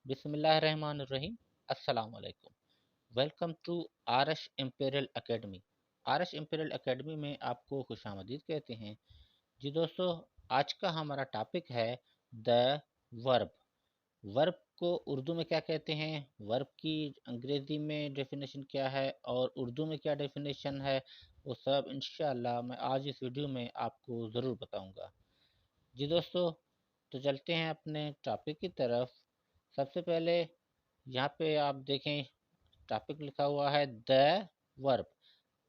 बिस्मिल्लाहिर्रहमानिर्रहीम। अस्सलाम वालेकुम। Welcome to Arash imperial academy. Arash imperial academy में आपको खुशामदीद कहते हैं। जी दोस्तों, आज का हमारा टॉपिक है द वर्ब। वर्ब को उर्दू में क्या कहते हैं, वर्ब की अंग्रेज़ी में डेफिनेशन क्या है और उर्दू में क्या डेफिनेशन है, वो सब इंशाअल्लाह मैं आज इस वीडियो में आपको ज़रूर बताऊंगा। जी दोस्तों, तो चलते हैं अपने टॉपिक की तरफ। सबसे पहले यहाँ पे आप देखें, टॉपिक लिखा हुआ है द वर्ब।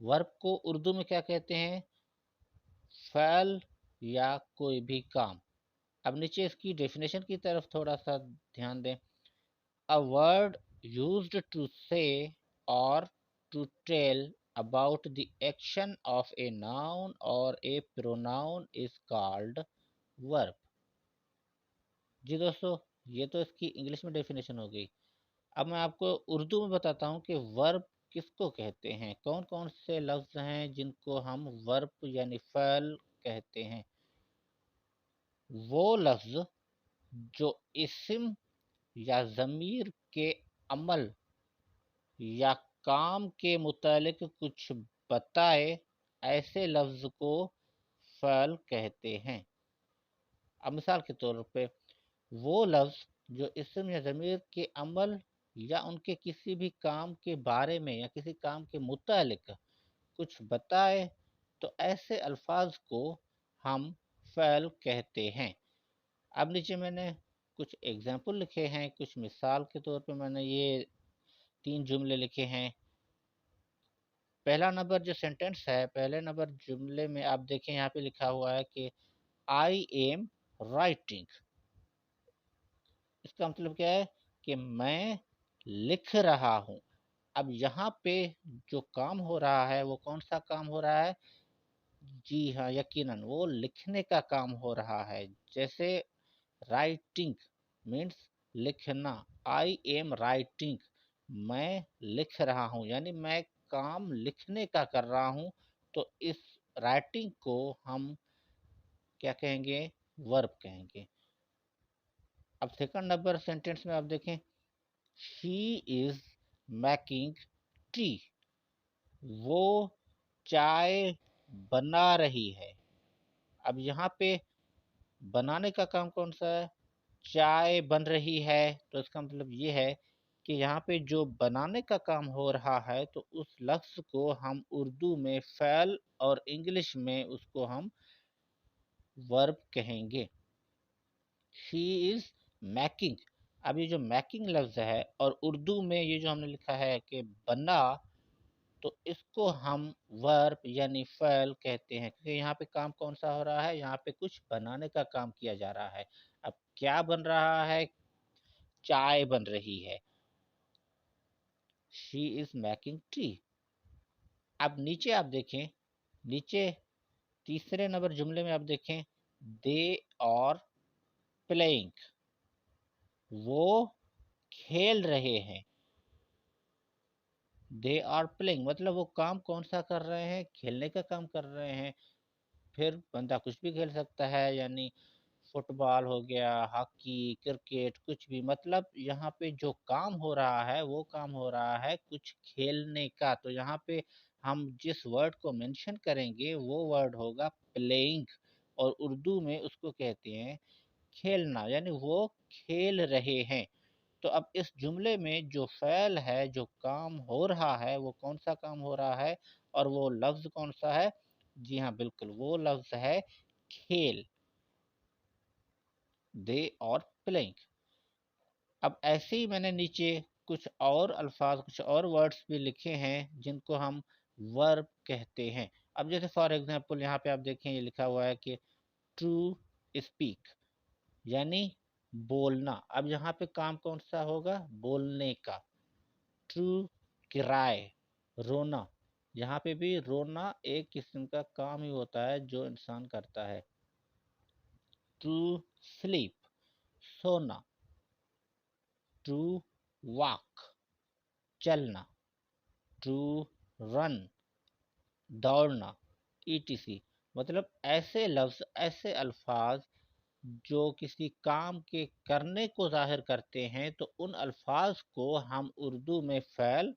वर्ब को उर्दू में क्या कहते हैं, फ़ैल या कोई भी काम। अब नीचे इसकी डेफिनेशन की तरफ थोड़ा सा ध्यान दें। A word used to say और to tell about the action of a noun और a pronoun is called verb. जी दोस्तों, ये तो इसकी इंग्लिश में डेफिनेशन हो गई। अब मैं आपको उर्दू में बताता हूँ कि वर्ब किसको कहते हैं, कौन कौन से लफ्ज़ हैं जिनको हम वर्ब यानी फ़ैल कहते हैं। वो लफ्ज़ जो इस्म या ज़मीर के अमल या काम के मुतालिक कुछ बताए, ऐसे लफ्ज़ को फ़ैल कहते हैं। अब मिसाल के तौर पे, वो लफ्ज़ जो इस्म या ज़मीर के अमल या उनके किसी भी काम के बारे में या किसी काम के मुतालिक कुछ बताए, तो ऐसे अल्फाज को हम फ़ैल कहते हैं। अब नीचे मैंने कुछ एग्जाम्पल लिखे हैं, कुछ मिसाल के तौर पे मैंने ये 3 जुमले लिखे हैं। पहला नंबर जो सेंटेंस है, पहले नंबर जुमले में आप देखें, यहाँ पे लिखा हुआ है कि आई एम राइटिंग। इसका मतलब क्या है कि मैं लिख रहा हूँ। अब यहाँ पे जो काम हो रहा है वो कौन सा काम हो रहा है? जी हाँ, यकीनन वो लिखने का काम हो रहा है। जैसे राइटिंग मीन्स लिखना। आई एम राइटिंग, मैं लिख रहा हूँ, यानी मैं काम लिखने का कर रहा हूँ। तो इस राइटिंग को हम क्या कहेंगे? वर्ब कहेंगे। अब सेकंड नंबर सेंटेंस में आप देखें, शी इज मेकिंग टी। वो चाय बना रही है। अब यहाँ पे बनाने का काम कौन सा है? चाय बन रही है। तो इसका मतलब ये है कि यहाँ पे जो बनाने का काम हो रहा है, तो उस लफ्ज़ को हम उर्दू में फ़ैल और इंग्लिश में उसको हम वर्ब कहेंगे। She is making. अब ये जो मैकिंग लफ्ज़ है और उर्दू में ये जो हमने लिखा है कि बना, तो इसको हम वर्ब यानी फ़ैल कहते हैं, क्योंकि यहाँ पे काम कौन सा हो रहा है? यहाँ पे कुछ बनाने का काम किया जा रहा है। अब क्या बन रहा है? चाय बन रही है। She is making tea. अब नीचे आप देखें, नीचे तीसरे नंबर जुमले में आप देखें, दे आर प्लेइंग। वो खेल रहे हैं। दे आर प्लेइंग मतलब वो काम कौन सा कर रहे हैं? खेलने का काम कर रहे हैं। फिर बंदा कुछ भी खेल सकता है, यानी फुटबॉल हो गया, हॉकी, क्रिकेट, कुछ भी। मतलब यहाँ पे जो काम हो रहा है वो काम हो रहा है कुछ खेलने का। तो यहाँ पे हम जिस वर्ड को मेंशन करेंगे वो वर्ड होगा प्लेइंग, और उर्दू में उसको कहते हैं खेलना, यानी वो खेल रहे हैं। तो अब इस जुमले में जो फ़ैल है, जो काम हो रहा है, वो कौन सा काम हो रहा है और वो लफ्ज़ कौन सा है? जी हाँ, बिल्कुल वो लफ्ज़ है खेल। They are playing. अब ऐसे ही मैंने नीचे कुछ और अल्फाज, कुछ और वर्ड्स भी लिखे हैं जिनको हम वर्ब कहते हैं। अब जैसे फॉर एग्जांपल यहाँ पे आप देखें, ये लिखा हुआ है कि टू स्पीक, यानी बोलना। अब यहाँ पे काम कौन सा होगा? बोलने का। टू क्राई, रोना। यहाँ पे भी रोना एक किस्म का काम ही होता है जो इंसान करता है। टू स्लीप, सोना। टू वॉक, चलना। टू रन, दौड़ना, ईटीसी। मतलब ऐसे लफ्ज़, ऐसे अल्फाज جو کسی کام کے کرنے کو ظاہر کرتے ہیں تو ان الفاظ کو ہم اردو میں فعل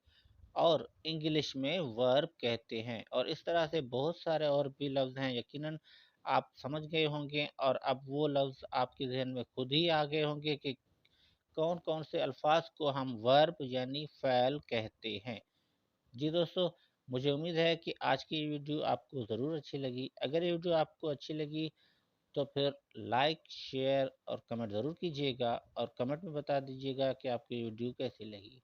اور انگلش میں ورب کہتے ہیں، اور اس طرح سے بہت سارے اور بھی لفظ ہیں، یقیناً آپ سمجھ گئے ہوں گے، اور اب وہ لفظ آپ کے ذہن میں خود ہی آ گئے ہوں گے کہ کون کون سے الفاظ کو ہم ورب یعنی فعل کہتے ہیں۔ جی دوستو، مجھے امید ہے کہ آج کی یہ ویڈیو آپ کو ضرور اچھی لگی۔ اگر یہ ویڈیو آپ کو اچھی لگی تو پھر لائک، شیئر اور کمنٹ ضرور کیجیے گا، اور کمنٹ میں بتا دیجیے گا کہ آپ کی ویڈیو کیسی لگی۔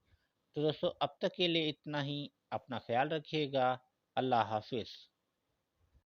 تو دوستو اب تک کے لیے اتنا ہی، اپنا خیال رکھیے گا۔ اللہ حافظ۔